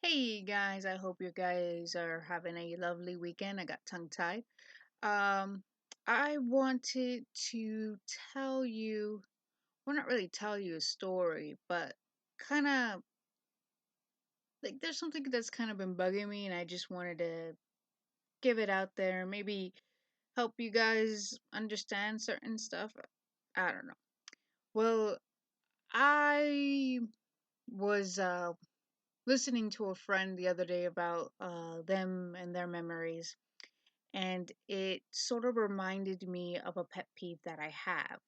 Hey guys, I hope you guys are having a lovely weekend. I got tongue tied. Um, I wanted to tell you, well, not really tell you a story, but kind of like there's something that's kind of been bugging me, and I just wanted to give it out there, maybe help you guys understand certain stuff. I don't know. Well, I was listening to a friend the other day about them and their memories, and it sort of reminded me of a pet peeve that I have.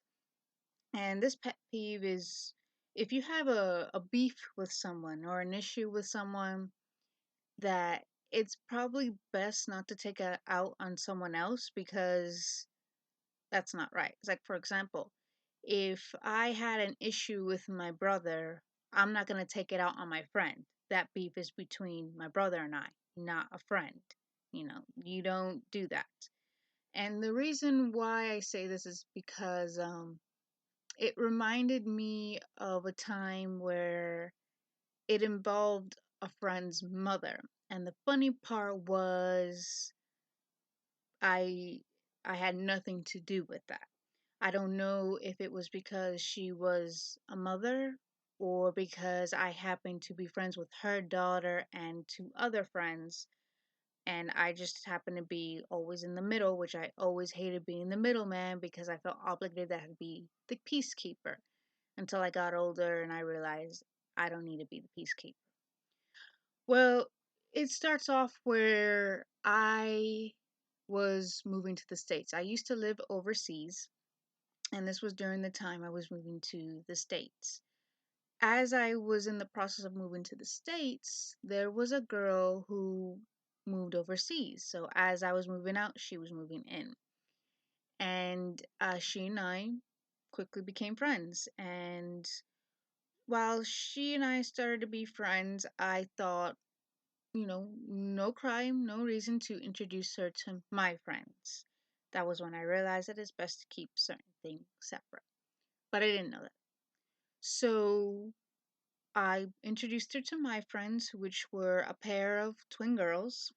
And this pet peeve is if you have a beef with someone or an issue with someone, that it's probably best not to take it out on someone else because that's not right. It's like, for example, if I had an issue with my brother, I'm not going to take it out on my friend. That beef is between my brother and I, not a friend. You don't do that. And the reason why I say this is because it reminded me of a time where it involved a friend's mother. And the funny part was I I had nothing to do with that. I don't know if it was because she was a mother or because I happened to be friends with her daughter and two other friends, and I just happened to be always in the middle, which I always hated being the middleman because I felt obligated that I'd be the peacekeeper until I got older and I realized I don't need to be the peacekeeper. Well, it starts off where I was moving to the States. I used to live overseas, and this was during the time I was moving to the States. As I was in the process of moving to the States, there was a girl who moved overseas. So as I was moving out, she was moving in. And she and I quickly became friends. And while she and I started to be friends, I thought, no crime, no reason to introduce her to my friends. That was when I realized that it's best to keep certain things separate. But I didn't know that. So I introduced her to my friends, which were a pair of twin girls.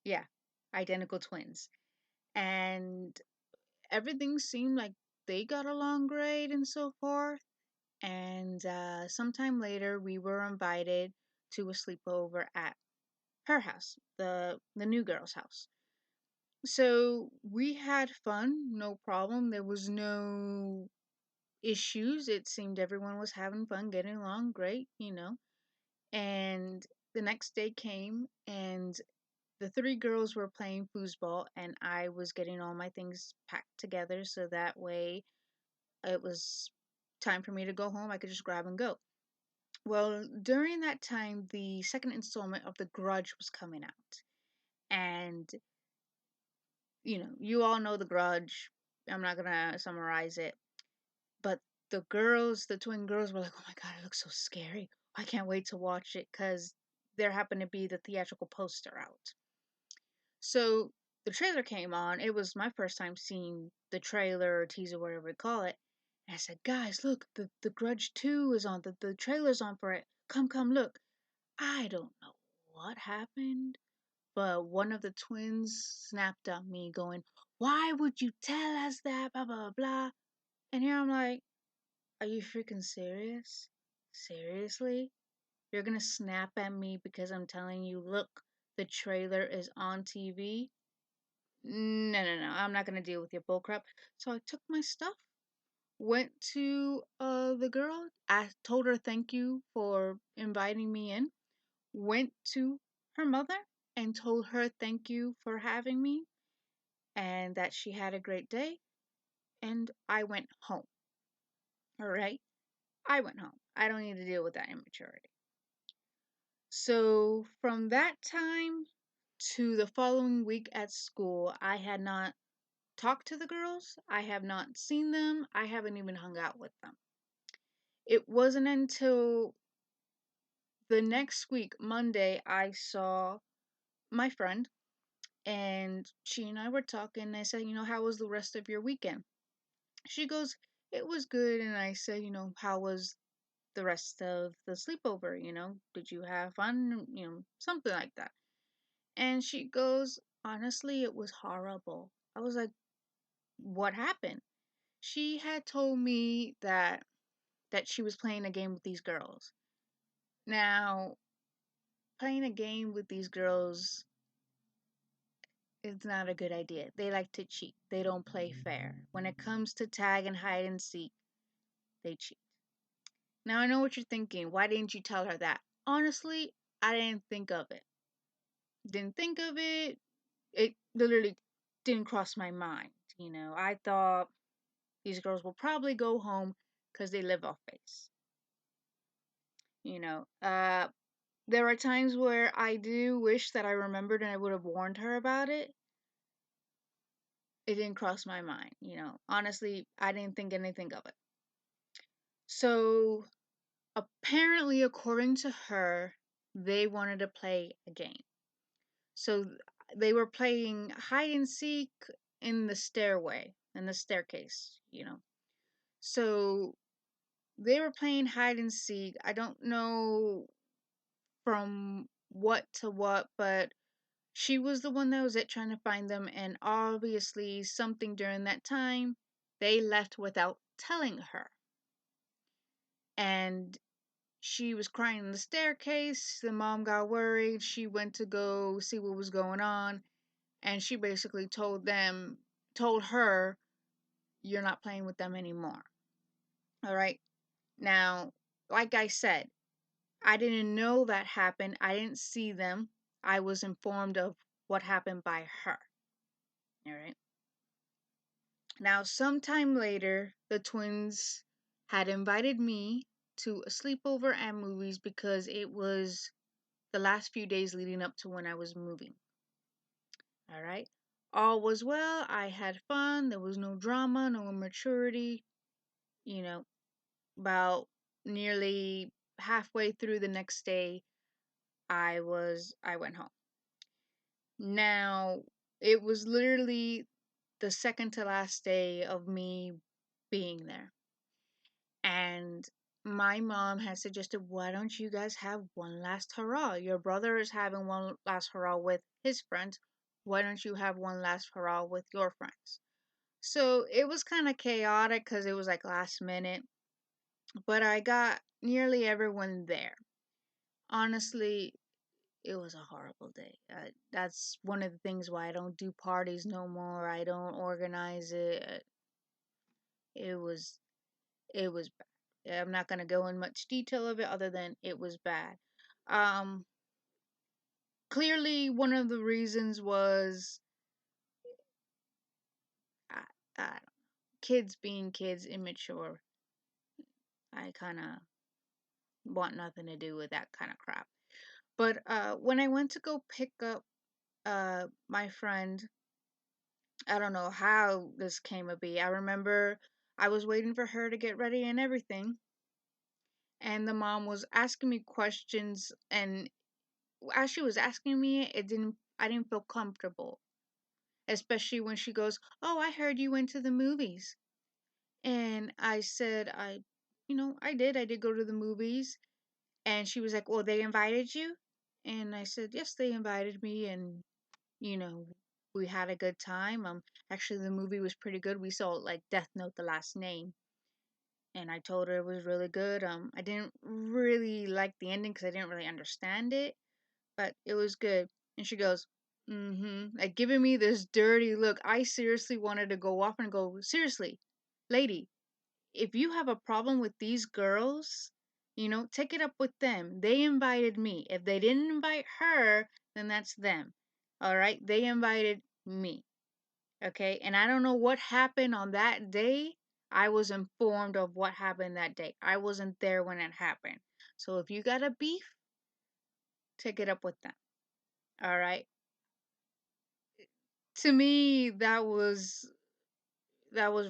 Yeah, identical twins. And everything seemed like they got along great and so forth. And sometime later, we were invited to a sleepover at her house, the new girl's house. So we had fun, no problem. There was no issues. It seemed everyone was having fun, getting along great. And the next day came, and the three girls were playing foosball, and I was getting all my things packed together so that way it was time for me to go home. I could just grab and go. Well, during that time, the second installment of The Grudge was coming out. And, you all know The Grudge. I'm not going to summarize it. But the twin girls were like, oh my God, it looks so scary. I can't wait to watch it because there happened to be the theatrical poster out. So the trailer came on. It was my first time seeing the trailer or teaser, whatever we call it. And I said, guys, look, the Grudge 2 is on. The trailer's on for it. Come, look. I don't know what happened, but one of the twins snapped at me, going, why would you tell us that? Blah, blah, blah. And here I'm like, are you freaking serious? Seriously? You're gonna snap at me because I'm telling you, look, the trailer is on TV? No, no, no. I'm not gonna deal with your bullcrap. So I took my stuff, went to the girl. I told her thank you for inviting me in. Went to her mother and told her thank you for having me and that she had a great day. And I went home. All right. I went home. I don't need to deal with that immaturity. So from that time to the following week at school, I had not talked to the girls. I have not seen them. I haven't even hung out with them. It wasn't until the next week, Monday, I saw my friend and she and I were talking. And I said, how was the rest of your weekend? She goes, it was good. And I said, how was the rest of the sleepover? Did you have fun? Something like that. And she goes, honestly, it was horrible. I was like, what happened? She had told me that she was playing a game with these girls. Now, playing a game with these girls is not a good idea. They like to cheat. They don't play fair. When it comes to tag and hide and seek, they cheat. Now, I know what you're thinking. Why didn't you tell her that? Honestly, I didn't think of it. Didn't think of it. It literally didn't cross my mind. I thought these girls will probably go home because they live off base. You know, uh, there are times where I do wish that I remembered and I would have warned her about it. It didn't cross my mind. Honestly, I didn't think anything of it. So, apparently, according to her, they wanted to play a game. So, they were playing hide and seek in the stairway, in the staircase. So, they were playing hide and seek. I don't know from what to what, but she was the one that was it trying to find them, and obviously, something during that time, they left without telling her. And she was crying in the staircase. The mom got worried. She went to go see what was going on, and she basically told her, you're not playing with them anymore. All right. Now, like I said, I didn't know that happened. I didn't see them. I was informed of what happened by her. All right. Now, sometime later, the twins had invited me to a sleepover and movies because it was the last few days leading up to when I was moving. All right. All was well. I had fun. There was no drama, no immaturity. You know, about nearly halfway through the next day, I went home. Now, it was literally the second to last day of me being there. And my mom had suggested, why don't you guys have one last hurrah? Your brother is having one last hurrah with his friends. Why don't you have one last hurrah with your friends? So it was kind of chaotic because it was like last minute, but I got nearly everyone there. Honestly, it was a horrible day. That's one of the things why I don't do parties no more. I don't organize it. It was it was bad. I'm not gonna go in much detail of it other than it was bad. Um, Clearly one of the reasons was I, I, kids being kids, immature. I kind of want nothing to do with that kind of crap. But when I went to go pick up my friend, I don't know how this came to be. I remember I was waiting for her to get ready and everything, and the mom was asking me questions, and as she was asking me, I didn't feel comfortable, especially when she goes, "Oh, I heard you went to the movies." And I said, I did. I did go to the movies." And she was like, "Well, they invited you?" And I said, "Yes, they invited me, and you know, we had a good time. Actually, the movie was pretty good. We saw like Death Note: The Last Name." And I told her it was really good. I didn't really like the ending because I didn't really understand it, but it was good. And she goes, "Mm-hmm," like giving me this dirty look. I seriously wanted to go off and go, "Seriously, lady, if you have a problem with these girls, take it up with them. They invited me. If they didn't invite her, then that's them. All right? They invited me. Okay? And I don't know what happened on that day. I was informed of what happened that day. I wasn't there when it happened. So if you got a beef, take it up with them. All right? To me, that was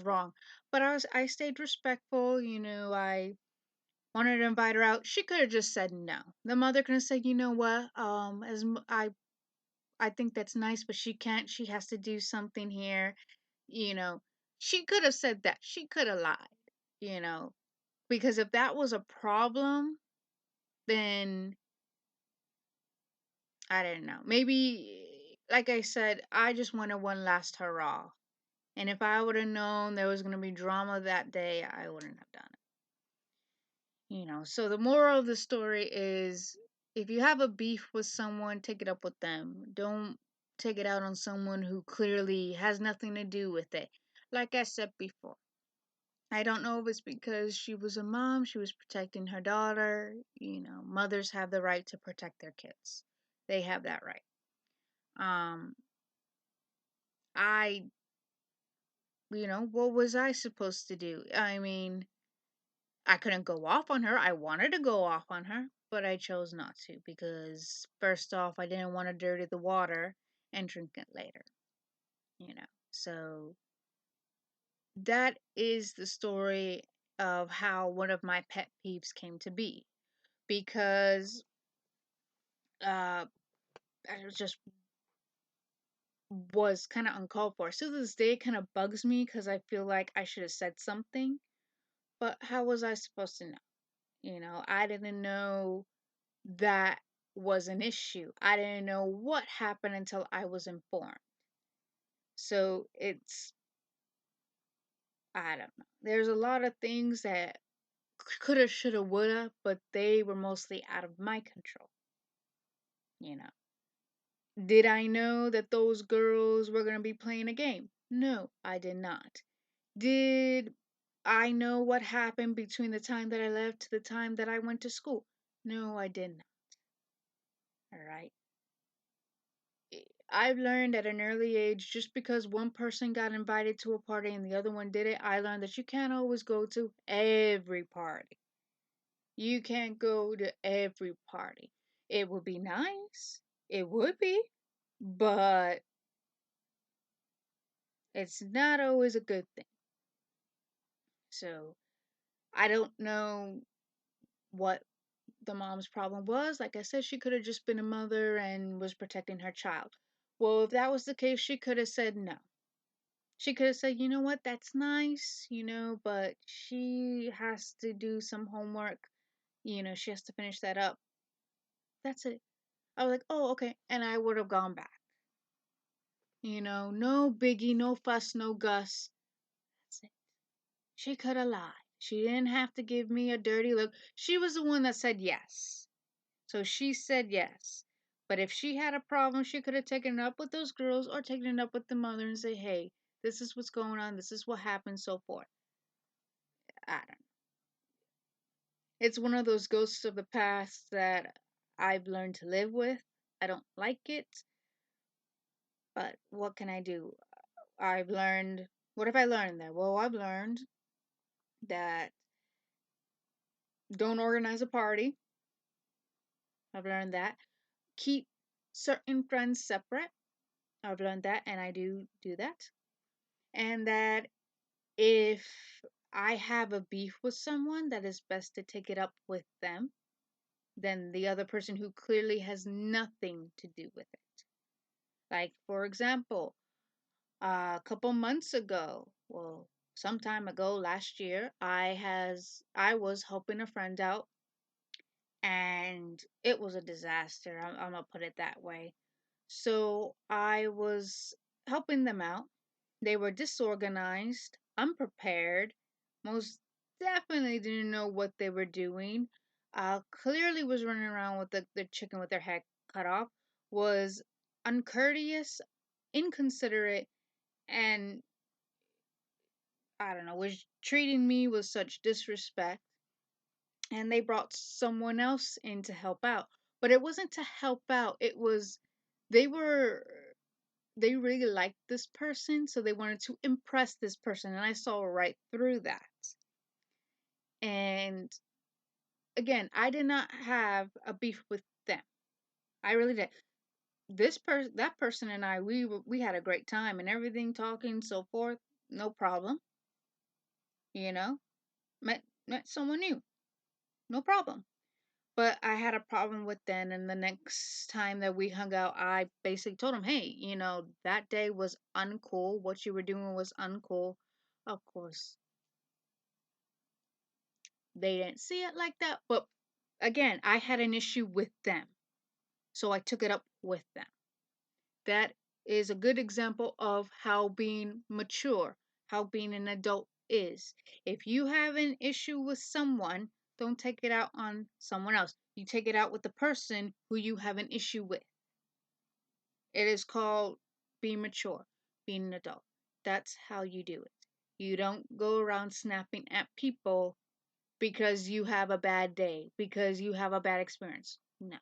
wrong. But I stayed respectful. I wanted to invite her out. She could have just said no. The mother could have said, "You know what? I think that's nice, but she can't. She has to do something here." You know, she could have said that. She could have lied. You know, Because if that was a problem, then I don't know. Maybe, like I said, I just wanted one last hurrah. And if I would have known there was going to be drama that day, I wouldn't have done it. So the moral of the story is if you have a beef with someone, take it up with them. Don't take it out on someone who clearly has nothing to do with it. Like I said before, I don't know if it's because she was a mom, she was protecting her daughter. Mothers have the right to protect their kids. They have that right. Um, I, what was I supposed to do? I mean, I couldn't go off on her. I wanted to go off on her, but I chose not to because, first off, I didn't want to dirty the water and drink it later, you know. So that is the story of how one of my pet peeves came to be because uh, it just was kind of uncalled for. So this day, it kind of bugs me because I feel like I should have said something, but how was I supposed to know? I didn't know that was an issue. I didn't know what happened until I was informed. So I don't know. There's a lot of things that coulda, shoulda, woulda, but they were mostly out of my control. You know. Did I know that those girls were going to be playing a game? No, I did not. Did I know what happened between the time that I left to the time that I went to school? No, I did not. All right. I've learned at an early age just because one person got invited to a party and the other one did it, I learned that you can't always go to every party. You can't go to every party. It would be nice. It would be. But it's not always a good thing. So I don't know what the mom's problem was. Like I said, she could have just been a mother and was protecting her child. Well, if that was the case, she could have said no. She could have said, you know what, that's nice, but she has to do some homework. She has to finish that up. That's it. I was like, oh, okay. And I would have gone back. No biggie, no fuss, no Gus. That's it. She could have lied. She didn't have to give me a dirty look. She was the one that said yes. So she said yes. But if she had a problem, she could have taken it up with those girls or taken it up with the mother and say, hey, this is what's going on. This is what happened, so forth. I don't know. It's one of those ghosts of the past that I've learned to live with. I don't like it, but what can I do? I've learned. What have I learned there? Well, I've learned that don't organize a party. I've learned that. Keep certain friends separate. I've learned that, and I do that. And that if I have a beef with someone, that is best to take it up with them than the other person who clearly has nothing to do with it. Like, for example, a couple months ago, well, some time ago last year, I was helping a friend out and it was a disaster. I'm gonna put it that way. So I was helping them out. They were disorganized, unprepared, most definitely didn't know what they were doing. Clearly was running around with the chicken with their head cut off, was uncourteous, inconsiderate, and I don't know, was treating me with such disrespect. And they brought someone else in to help out. But it wasn't to help out, it was they were they really liked this person, so they wanted to impress this person, and I saw right through that. And again, I did not have a beef with them. I really did. That person and I, we had a great time and everything, talking so forth, no problem. You know, met someone new, no problem. But I had a problem with them, and the next time that we hung out, I basically told him, hey, that day was uncool. What you were doing was uncool. Of course, They didn't see it like that, but again, I had an issue with them. So I took it up with them. That is a good example of how being mature, how being an adult is. If you have an issue with someone, don't take it out on someone else. You take it out with the person who you have an issue with. It is called being mature, being an adult. That's how you do it. You don't go around snapping at people because you have a bad day, because you have a bad experience. No.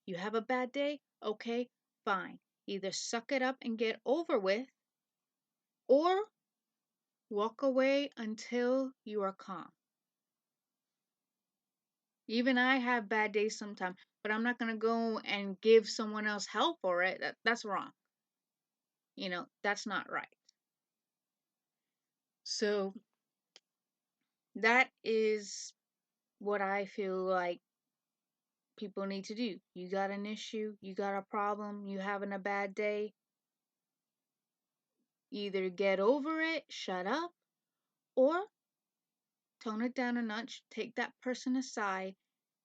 You have a bad day? Okay, fine. Either suck it up and get over with, or walk away until you are calm. Even I have bad days sometimes, but I'm not going to go and give someone else hell for it. That's wrong. That's not right. So that is what I feel like people need to do. You got an issue, you got a problem, you having a bad day, either get over it, shut up, or tone it down a notch, take that person aside,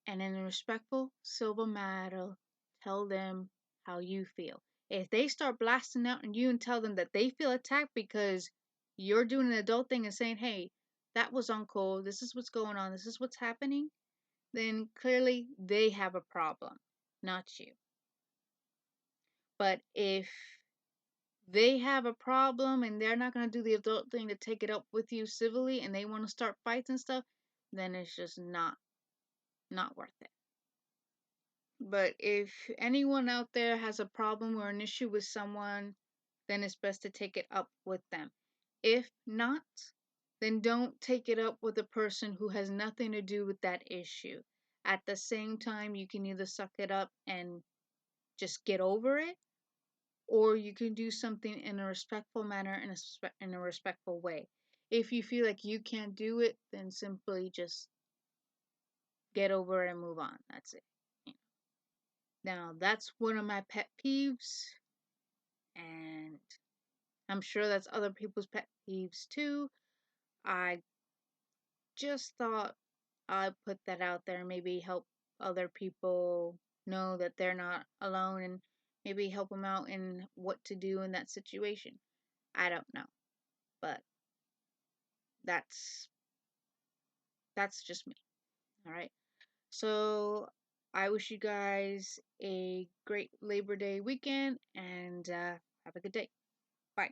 and in a respectful, civil manner, tell them how you feel. If they start blasting out on you and tell them that they feel attacked because you're doing an adult thing and saying, hey, that was uncool, this is what's going on, this is what's happening, then clearly they have a problem, not you. But if they have a problem and they're not going to do the adult thing to take it up with you civilly and they want to start fights and stuff, then it's just not worth it. But if anyone out there has a problem or an issue with someone, then it's best to take it up with them. If not, then don't take it up with a person who has nothing to do with that issue. At the same time, you can either suck it up and just get over it, or you can do something in a respectful manner, in a respectful way. If you feel like you can't do it, then simply just get over it and move on. That's it. Now, that's one of my pet peeves, and I'm sure that's other people's pet peeves too. I just thought I'd put that out there, maybe help other people know that they're not alone, and maybe help them out in what to do in that situation. I don't know, but that's that's just me. All right. So I wish you guys a great Labor Day weekend, and have a good day. Bye.